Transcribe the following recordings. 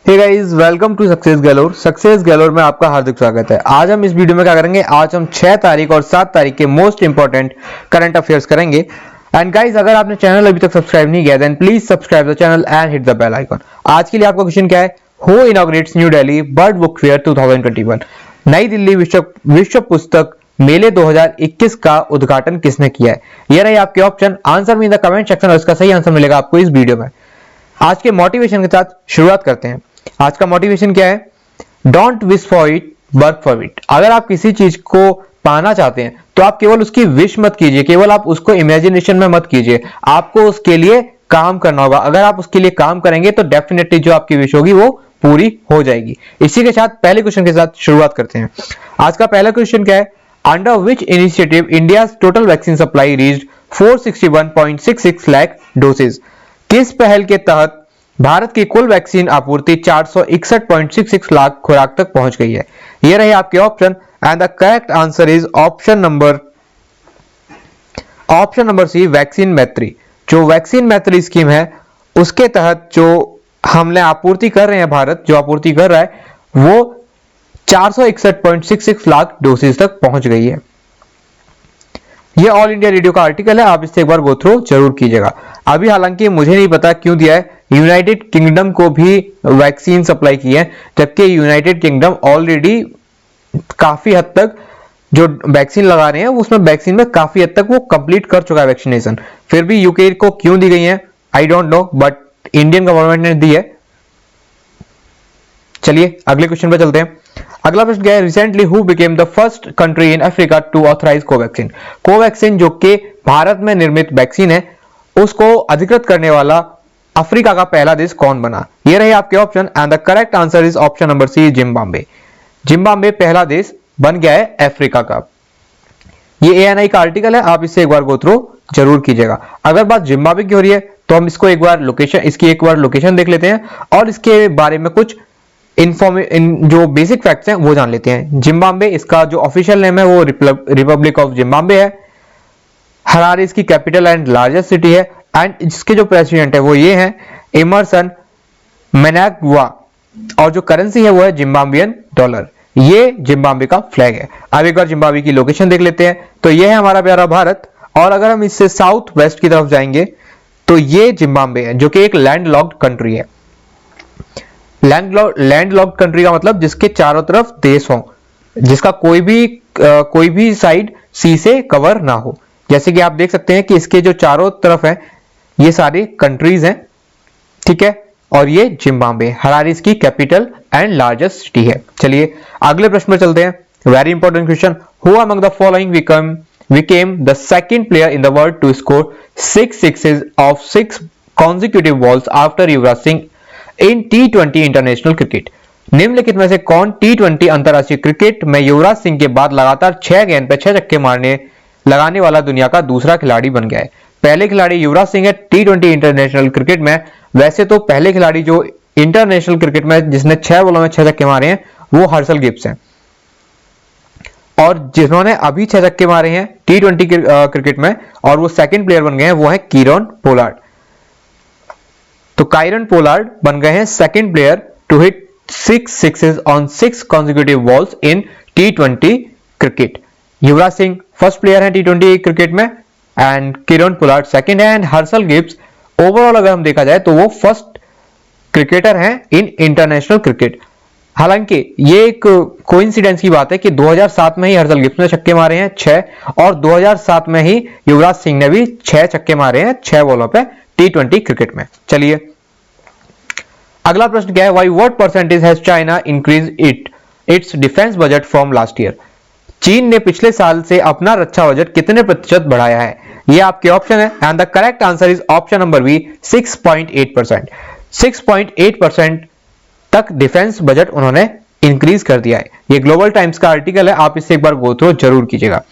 Hey guys, welcome to success galore. Success galore में आपका हार्दिक स्वागत है। आज हम इस वीडियो में क्या करेंगे, आज हम 6 तारीख और 7 तारीख के मोस्ट इंपॉर्टेंट करंट अफेयर्स करेंगे। एंड गाइस, अगर आपने चैनल अभी तक सब्सक्राइब नहीं किया then please subscribe the channel and hit the bell icon. आज के लिए आपका क्वेश्चन क्या है, who inaugurates New Delhi world book fair 2021? नई दिल्ली विश्व पुस्तक मेले 2021 का उद्घाटन किसने किया है? ये रही आपके ऑप्शन। आंसर में इन द कमेंट सेक्शन और इसका सही आंसर मिलेगा आपको इस वीडियो में। आज के मोटिवेशन के साथ शुरुआत करते हैं। आज का मोटिवेशन क्या है? Don't wish for it, work for it. अगर आप किसी चीज को पाना चाहते हैं तो आप केवल उसकी विश मत कीजिए, केवल आप उसको इमेजिनेशन में मत कीजिए, आपको उसके लिए काम करना होगा। अगर आप उसके लिए काम करेंगे तो डेफिनेटली जो आपकी विश होगी वो पूरी हो जाएगी। इसी के साथ पहले क्वेश्चन के साथ शुरुआत करते हैं। आज का पहला क्वेश्चन क्या है? Under which initiative India total vaccine supply reached 461.66 lakh dosage? किस पहल के तहत भारत की कुल वैक्सीन आपूर्ति 461.66 लाख खुराक तक पहुंच गई है? ये रहे आपके option and the correct answer is option number C, vaccine Maitri. जो वैक्सीन मैत्री स्कीम है उसके तहत जो हमने आपूर्ति कर रहे हैं, भारत जो आपूर्ति कर रहा है वो 461.66 लाख डोसेज तक पहुंच गई है। ये ऑल इंडिया रेडियो का आर्टिकल है, आप इससे एक बार गो थ्रू जरूर कीजिएगा। अभी हालांकि मुझे नहीं पता क्यों दिया है, यूनाइटेड किंगडम को भी वैक्सीन सप्लाई की है, जबकि यूनाइटेड किंगडम ऑलरेडी काफी हद तक जो वैक्सीन लगा रहे हैं उसमें वैक्सीन में काफी हद तक वो कंप्लीट कर चुका है वैक्सीनेशन। फिर भी यूके को क्यों दी गई है I don't know, but Indian government ने दी है। चलिए अगले क्वेश्चन पे चलते हैं। अगला प्रश्न क्या है? Recently who became the first country in Africa to authorize Covaxin? Covaxin जो कि भारत में निर्मित वैक्सीन है उसको अधिकृत करने वाला अफ्रीका का पहला देश कौन बना? ये रहे आपके option and the correct answer is option number C, Zimbabwe. Zimbabwe पहला देश बन गया है अफ्रीका का। ये एएनआई का आर्टिकल है, आप इससे एक बार गो थ्रू जरूर कीजिएगा। अगर बात जिम्बाब्वे की हो रही है तो हम इसको एक बार लोकेशन देख लेते हैं और इसके बारे में कुछ जो बेसिक फैक्ट्स हैं वो जान लेते हैं। जिम्बाब्वे, इसका जो ऑफिशियल नेम है वो रिपब्लिक ऑफ जिम्बाब्वे है। हरारे इसकी कैपिटल एंड लार्जेस्ट सिटी है एंड इसके जो प्रेसिडेंट है वो ये है एमरसन मैनाग्वा और जो करेंसी है वो है जिम्बाब्वियन डॉलर। ये जिम्बाब्वे का फ्लैग है। अब एक बार जिम्बाब्वे की लोकेशन देख लेते हैं तो ये है हमारा प्यारा भारत, और अगर हम इससे साउथ वेस्ट की तरफ जाएंगे तो ये जिम्बाब्वे है जो कि एक लैंडलॉक्ड कंट्री है। लैंडलॉक्ड कंट्री का मतलब जिसके चारों तरफ देश हो, जिसका कोई भी साइड सी से कवर ना हो। जैसे कि आप देख सकते हैं कि इसके जो चारों तरफ है ये सारी कंट्रीज हैं, ठीक है। और ये जिम्बाब्वे, हरारे इसकी कैपिटल एंड लार्जेस्ट सिटी है। चलिए अगले प्रश्न पर चलते हैं। Very important question, who among the following became the second player in the world to score 6 sixes of 6 consecutive balls after Yuvraj Singh in T20 international cricket? निम्नलिखित में से कौन T20 अंतरराष्ट्रीय क्रिकेट में युवराज सिंह के बाद लगातार 6 गेंद पे 6 छक्के लगाने वाला दुनिया का दूसरा खिलाड़ी बन गया है? पहले खिलाड़ी युवराज सिंह है T20 इंटरनेशनल क्रिकेट में। वैसे तो पहले खिलाड़ी जो इंटरनेशनल क्रिकेट में जिसने 6 बॉलों में 6 छक्के मारे हैं वो हर्षल गिब्स हैं, और जिन्होंने अभी 6 छक्के मारे हैं T20 क्रिकेट में और वो सेकंड प्लेयर बन गए हैं वो है कीरन पोलार्ड। तो कायरन पोलार्ड बन गए हैं second player to hit 6 sixes on 6 consecutive balls in T20 cricket. Yuvraj Singh first player है T20 क्रिकेट में एंड किरण पोलार्ड सेकंड है एंड हर्षल गिब्स ओवरऑल अगर हम देखा जाए तो वो फर्स्ट क्रिकेटर हैं इन इंटरनेशनल क्रिकेट। हालांकि ये एक कोइंसिडेंस की बात है कि 2007 में ही हर्षल गिब्स ने छक्के मारे हैं 6, और 2007 में ही युवराज सिंह ने भी 6 छक्के मारे हैं 6 बॉलों पे T20 क्रिकेट में। चलिए अगला प्रश्न क्या है? Why what percentage has China increase its defence budget from last year? चीन ने पिछले साल से अपना रक्षा बजट कितने प्रतिशत बढ़ाया है? ये आपके ऑप्शन है and the correct answer is option number B, 6.8%। 6.8% तक डिफेंस बजट उन्होंने इंक्रीज कर दिया है। ये ग्लोबल टाइम्स का आर्टिकल है, आप इससे एक बार गो थ्रू जरूर कीजिएगा।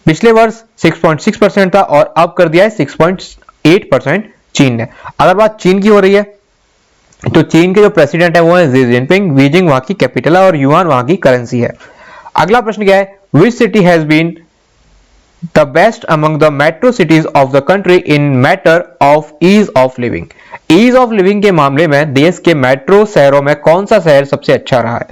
पिछले वर्ष 6.6% था और अब कर दिया है 6.8% चीन ने। अगर बात चीन की हो रही है तो चीन के जो प्रेसिडेंट है वो है शी जिनपिंग, बीजिंग वहां की कैपिटल है और युआन वहां की करेंसी है। अगला प्रश्न क्या है? Which city has been the best among the metro cities of the country in matter of ease of living. Ease of living के मामले में देश के मेट्रो शहरों में कौन सा शहर सबसे अच्छा रहा है?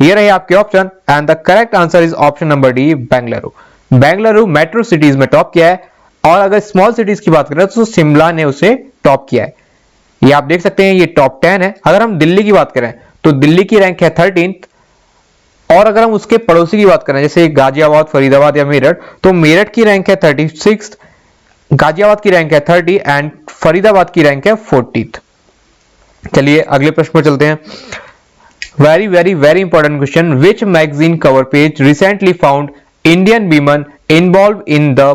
ये रहे आपके option and the correct answer is option number D, Bengaluru. Bengaluru metro cities में टॉप किया है। और अगर स्मॉल सिटीज की बात करें तो शिमला ने उसे टॉप किया है। ये आप देख सकते हैं, ये टॉप 10 है। अगर हम दिल्ली की बात करें तो दिल्ली की रैंक है 13th। और अगर हम उसके पड़ोसी की बात करें जैसे गाजियाबाद, फरीदाबाद या मेरठ, तो मेरठ की रैंक है 36th, गाजियाबाद की रैंक है 30 एंड फरीदाबाद की रैंक है 40th। चलिए अगले प्रश्न पर चलते हैं। Very very very important question, which magazine cover page recently found Indian women involve in the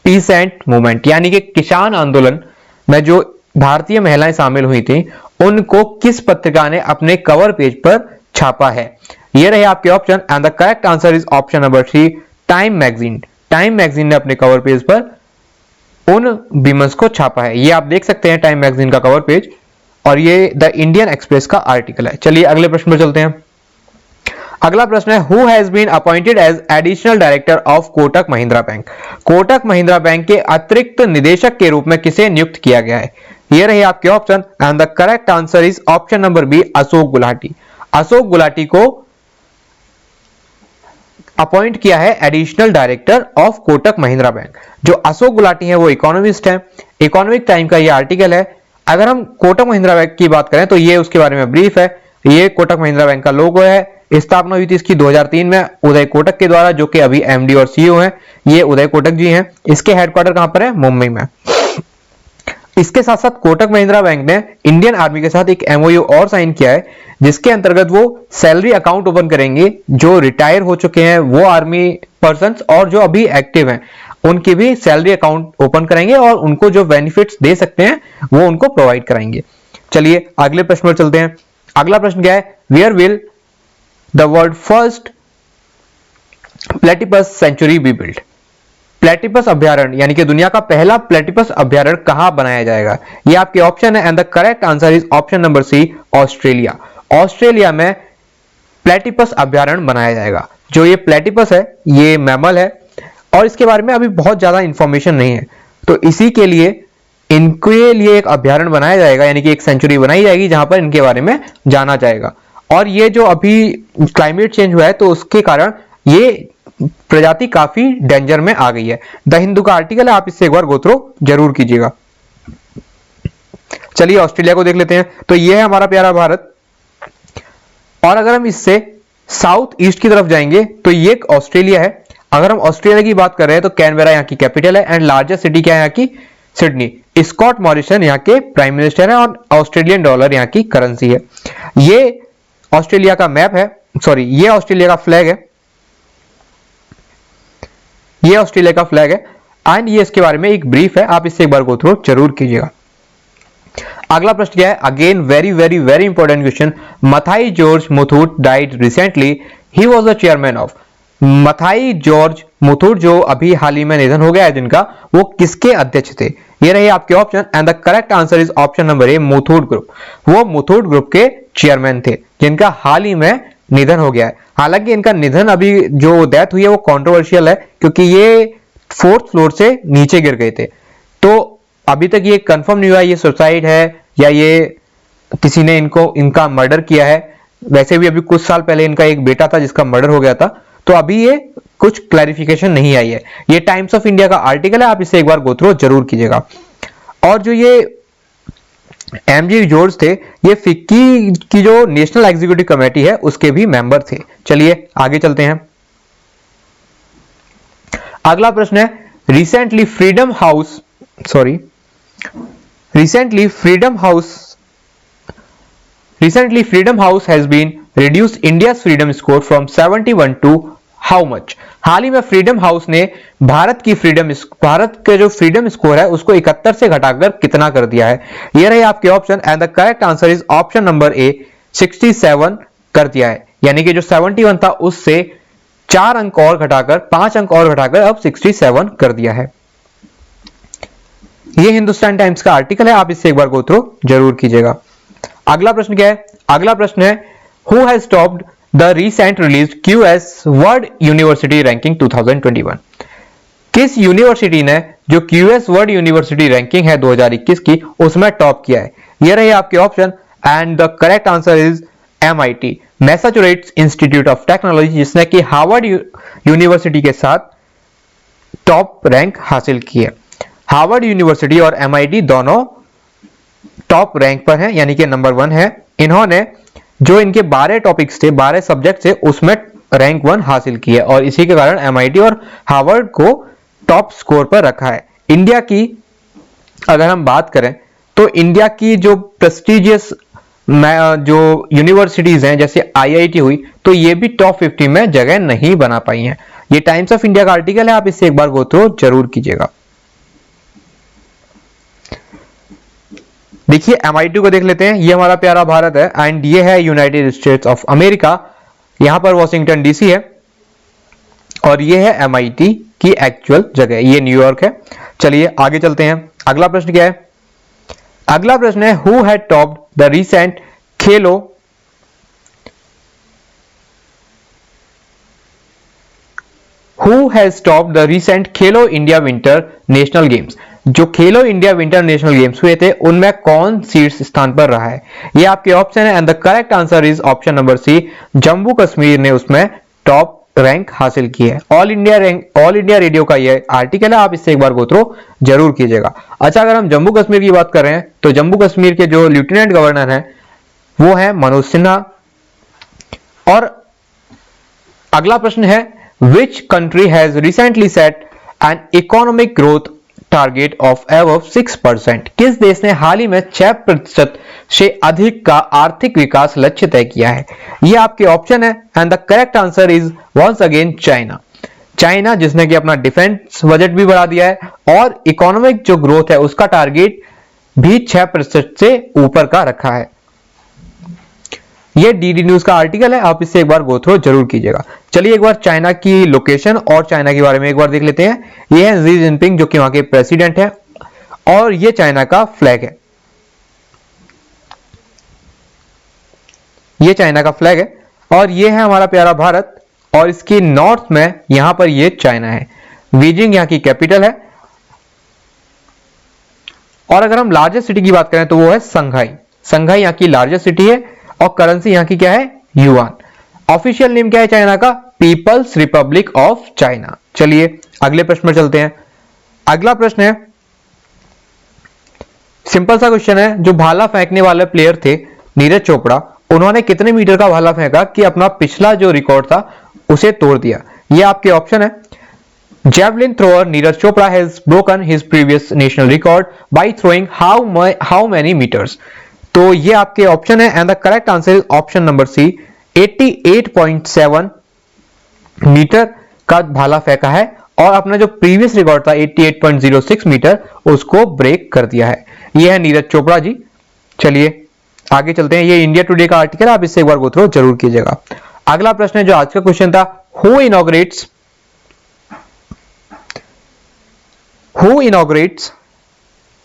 pheasant movement? यानी कि किसान आंदोलन में जो भारतीय महिलाएं शामिल हुई थी उनको किस पत्रिका ने अपने कवर पेज पर छापा है? ये रहे आपके option and the correct answer is option number 3, time magazine. Time magazine ने अपने कवर पेज पर उन वीमेंस को छापा है। ये आप देख सकते हैं टाइम मैगजीन का कवर पेज, और ये द इंडियन एक्सप्रेस का आर्टिकल है। चलिए अगले प्रश्न पर चलते हैं। अगला प्रश्न है, who has been appointed as additional director of Kotak Mahindra bank? Kotak Mahindra bank के अतिरिक्त निदेशक के रूप में किसे नियुक्त किया गया है? ये रहे आपके option and the correct answer is option number B, Ashok Gulati. Ashok Gulati को अपॉइंट किया है additional director of Kotak Mahindra bank. जो अशोक गुलाटी है वो इकोनॉमिस्ट है। इकोनॉमिक टाइम का ये आर्टिकल है। अगर हम कोटक महिंद्रा बैंक की बात करें तो ये उसके बारे में ब्रीफ है। ये कोटक महिंद्रा बैंक का लोगो है। स्थापना हुई थी इसकी 2003 में उदय कोटक के द्वारा, जो कि अभी एमडी और सीईओ हैं। ये उदय कोटक जी हैं। इसके हेडक्वार्टर कहां पर है? मुंबई में। इसके साथ साथ कोटक महिंद्रा बैंक ने इंडियन आर्मी के साथ एक एमओयू और साइन किया है, जिसके अंतर्गत वो सैलरी अकाउंट ओपन करेंगे। जो रिटायर हो चुके हैं वो आर्मी पर्सन्स और जो अभी एक्टिव हैं उनकी भी सैलरी अकाउंट ओपन कराएंगे और उनको जो बेनिफिट्स दे सकते हैं वो उनको प्रोवाइड कराएंगे। चलिए अगले प्रश्न पर चलते हैं। अगला प्रश्न क्या है? Where will the world first platypus sanctuary be build? Platypus अभ्यारण्य यानी कि दुनिया का पहला प्लेटिपस अभ्यारण्य कहां बनाया जाएगा? ये आपके ऑप्शन है and the correct answer is option number C, Australia. Australia में प्लेटिपस अभ्यारण्य बनाया जाएगा। जो ये प्लेटिपस है ये मैमल है और इसके बारे में अभी बहुत ज्यादा इंफॉर्मेशन नहीं है, तो इसी के लिए इनके लिए एक अभ्यारण्य बनाया जाएगा, यानी कि एक सेंचुरी बनाई जाएगी जहां पर इनके बारे में जाना जाएगा। और ये जो अभी क्लाइमेट चेंज हुआ है तो उसके कारण ये प्रजाति काफी डेंजर में आ गई है। द हिंदू का आर्टिकल है, आप इससे एक बार गो थ्रू जरूर कीजिएगा। चलिए ऑस्ट्रेलिया को देख लेते हैं। तो ये है हमारा प्यारा भारत। और अगर हम इससे साउथ ईस्ट की तरफ जाएंगे तो ये ऑस्ट्रेलिया है। अगर हम ऑस्ट्रेलिया की बात कर रहे हैं तो कैनबेरा यहाँ की कैपिटल है एंड लार्जेस्ट सिटी क्या है यहाँ की? सिडनी। स्कॉट मॉरिसन यहाँ के प्राइम मिनिस्टर हैं और ऑस्ट्रेलियन डॉलर यहाँ की करेंसी है। ये ऑस्ट्रेलिया का मैप है, सॉरी ये ऑस्ट्रेलिया का फ्लैग है। ये ऑस्ट्रेलिया का फ्लैग है एंड ये इसके बारे में एक ब्रीफ है, आप इससे एक बार गो थ्रू जरूर कीजिएगा। अगला प्रश्न क्या है? Again very very very important question. Mathai George Muthoot died recently, he was the chairman of. Mathai George Muthoot जो अभी हाल ही में निधन हो गया है जिनका, वो किसके अध्यक्ष थे? ये रहे आपके option and the correct answer is option number A, Muthoot group. वो मुथूट ग्रुप के चेयरमैन थे जिनका हाल ही में निधन हो गया है। हालांकि इनका निधन अभी जो डेथ हुई है वो कंट्रोवर्शियल है क्योंकि ये 4th फ्लोर से नीचे गिर गए थे, तो अभी तक ये कंफर्म नहीं हुआ ये सुसाइड है या ये किसी ने इनका मर्डर किया है। वैसे भी अभी कुछ साल पहले इनका एक बेटा था जिसका मर्डर हो गया था, तो अभी ये कुछ क्लैरिफिकेशन नहीं आई है। ये टाइम्स ऑफ इंडिया का आर्टिकल है, आप इसे एक बार गो थ्रू जरूर कीजिएगा। और जो ये एमजी जॉर्ज थे ये फिक्की की जो नेशनल एग्जीक्यूटिव कमेटी है उसके भी मेंबर थे। चलिए आगे चलते हैं। अगला प्रश्न है, recently freedom house has been reduce India's freedom score from 71 to how much? हाल ही में फ्रीडम हाउस ने भारत के जो फ्रीडम स्कोर है उसको 71 से घटाकर कितना कर दिया है? ये रहे आपके option and the correct answer is option number A, 67 कर दिया है। यानी कि जो 71 था उससे 4 अंक और घटाकर 5 अंक और घटाकर अब 67 कर दिया है। ये हिंदुस्तान टाइम्स का आर्टिकल है, आप इससे एक बार गो थ्रू जरूर कीजिएगा। अगला प्रश्न क्या है? अगला प्रश्न है, who has topped the recent released QS world university ranking 2021? किस यूनिवर्सिटी ने जो क्यूएस वर्ल्ड यूनिवर्सिटी रैंकिंग है 2021 की उसमें टॉप किया है? ये रहे आपके option and the correct answer is MIT, Massachusetts institute of technology, जिसने कि हार्वर्ड यूनिवर्सिटी के साथ टॉप रैंक हासिल की है। हार्वर्ड यूनिवर्सिटी और MIT दोनों टॉप रैंक पर हैं, यानी कि नंबर 1 है। इन्होंने जो इनके 12 टॉपिक्स थे, 12 सब्जेक्ट थे, उसमें रैंक 1 हासिल की है और इसी के कारण MIT और हार्वर्ड को टॉप स्कोर पर रखा है। इंडिया की अगर हम बात करें तो इंडिया की जो प्रेस्टिजियस जो यूनिवर्सिटीज हैं जैसे IIT हुई, तो ये भी टॉप 50 में जगह नहीं बना पाई हैं। ये टाइम्स ऑफ इंडिया का आर्टिकल है, आप इससे एक बार गो थ्रू जरूर कीजिएगा। देखिए MIT को देख लेते हैं, ये हमारा प्यारा भारत है एंड ये है यूनाइटेड स्टेट्स ऑफ अमेरिका, यहां पर वॉशिंगटन DC है और ये है MIT की एक्चुअल जगह, ये न्यूयॉर्क है। चलिए आगे चलते हैं। अगला प्रश्न क्या है? अगला प्रश्न है who had topped the recent Khelo Khelo India winter national games? जो खेलो इंडिया विंटर नेशनल गेम्स हुए थे उनमें कौन शीर्ष स्थान पर रहा है? ये आपके ऑप्शन है and the correct answer is option number C, Jammu Kashmir ने उसमें टॉप रैंक हासिल की है। ऑल इंडिया रेडियो का ये आर्टिकल है, आप इससे एक बार गो थ्रू जरूर कीजिएगा। अच्छा, अगर हम जम्मू कश्मीर की बात कर रहे हैं तो जम्मू कश्मीर के जो लेफ्टिनेंट गवर्नर हैं वो है मनोज सिन्हा। और अगला प्रश्न है which country has recently set an economic growth target of above 6%? किस देश ने हाल ही में 6% से अधिक का आर्थिक विकास लक्ष्य तय किया है? ये आपके ऑप्शन है and the correct answer is once again China. China जिसने कि अपना डिफेंस बजट भी बढ़ा दिया है और इकोनॉमिक जो ग्रोथ है उसका टारगेट भी 6% से ऊपर का रखा है। ये DD न्यूज का आर्टिकल है, आप इससे एक बार गो थ्रू जरूर कीजिएगा। चलिए एक बार चाइना की लोकेशन और चाइना के बारे में एक बार देख लेते हैं। ये है शी जिनपिंग जो कि वहां के प्रेसिडेंट है और ये चाइना का फ्लैग है, ये चाइना का फ्लैग है और ये है हमारा प्यारा भारत और इसकी नॉर्थ में यहां पर ये चाइना है। बीजिंग यहां की कैपिटल है और अगर हम लार्जेस्ट सिटी की बात करें तो वो है संघाई। संघाई यहां की लार्जेस्ट सिटी है और करेंसी यहां की क्या है? युआन। ऑफिशियल नेम क्या है चाइना का? People's Republic of China. चलिए अगले प्रश्न पर चलते हैं। अगला प्रश्न है सिंपल सा क्वेश्चन है, जो भाला फेंकने वाले प्लेयर थे नीरज चोपड़ा, उन्होंने कितने मीटर का भाला फेंका कि अपना पिछला जो रिकॉर्ड था उसे तोड़ दिया? ये आपके ऑप्शन है। Javelin thrower Neeraj Chopra has broken his previous national record by throwing how many meters? तो ये आपके ऑप्शन है and the correct answer is option number C, 88.7 metre का भाला फेंका है और अपना जो प्रीवियस रिकॉर्ड था 88.06 मीटर उसको ब्रेक कर दिया है। ये है नीरज चोपड़ा जी। चलिए आगे चलते हैं। ये इंडिया टुडे का आर्टिकल, आप इससे एक बार गो थ्रू जरूर कीजिएगा। अगला प्रश्न है जो आज का क्वेश्चन था, who inaugurates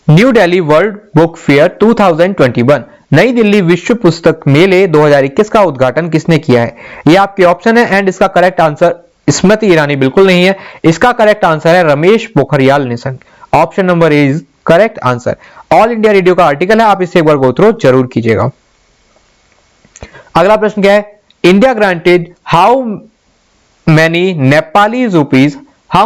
New Delhi world book fair 2021? नई दिल्ली विश्व पुस्तक मेले 2021 का उद्घाटन किसने किया है? ये आपके ऑप्शन है एंड इसका करेक्ट आंसर स्मृति ईरानी बिल्कुल नहीं है, इसका करेक्ट आंसर है Ramesh Pokhriyal Nishank. Option number A is correct answer. All India radio का आर्टिकल है, आप इसे एक बार गो थ्रू जरूर कीजिएगा। अगला प्रश्न क्या है? India granted how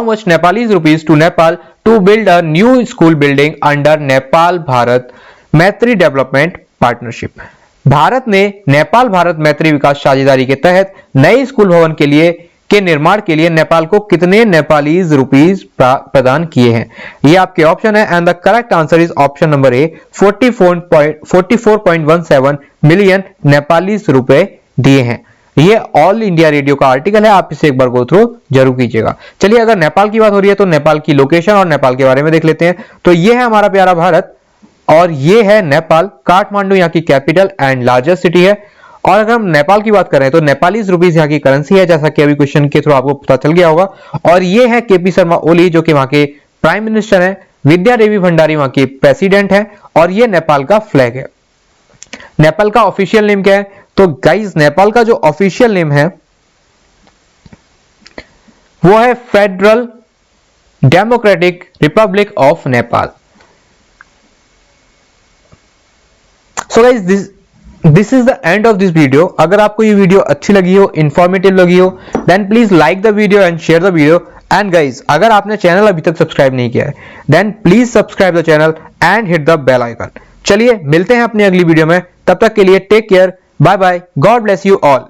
much Nepalese rupees to Nepal to build a new school building under Nepal Bharat Maitri Development Partnership? Bharat ने नेपाल भारत मैत्री विकास साझेदारी के तहत नए स्कूल भवन के निर्माण के लिए नेपाल को कितने नेपालीज रुपीस प्रदान किए हैं? ये आपके ऑप्शन है and the correct answer is option number A, 44.17 million Nepalese रुपए दिए हैं। ये ऑल इंडिया रेडियो का आर्टिकल है, आप इसे एक बार गो थ्रू जरूर कीजिएगा। चलिए अगर नेपाल की बात हो रही है तो नेपाल की लोकेशन और नेपाल के बारे में देख लेते हैं। तो ये है हमारा प्यारा भारत और ये है नेपाल, काठमांडू यहाँ की कैपिटल एंड लार्जेस्ट सिटी है। और अगर हम नेपाल की बात करें तो नेपालीज रुपीस यहाँ की करेंसी है, जैसा कि अभी क्वेश्चन के थ्रू आपको पता चल गया होगा। और ये है केपी शर्मा ओली जो कि वहां के प्राइम मिनिस्टर हैं, विद्या देवी भंडारी वहां की प्रेसिडेंट है और ये नेपाल का फ्लैग है। नेपाल का ऑफिशियल नेम क्या है? तो गाइस नेपाल का जो ऑफिशियल नेम है वो है federal democratic Republic of Nepal. So guys this is the end of this video. अगर आपको ये वीडियो अच्छी लगी हो, इंफॉर्मेटिव लगी हो, then please like the video and share the video. And guys अगर आपने चैनल अभी तक सब्सक्राइब नहीं किया है, then please subscribe the channel and hit the bell icon. चलिए मिलते हैं अपनी अगली वीडियो में, तब तक के लिए take care, bye bye, God bless you all.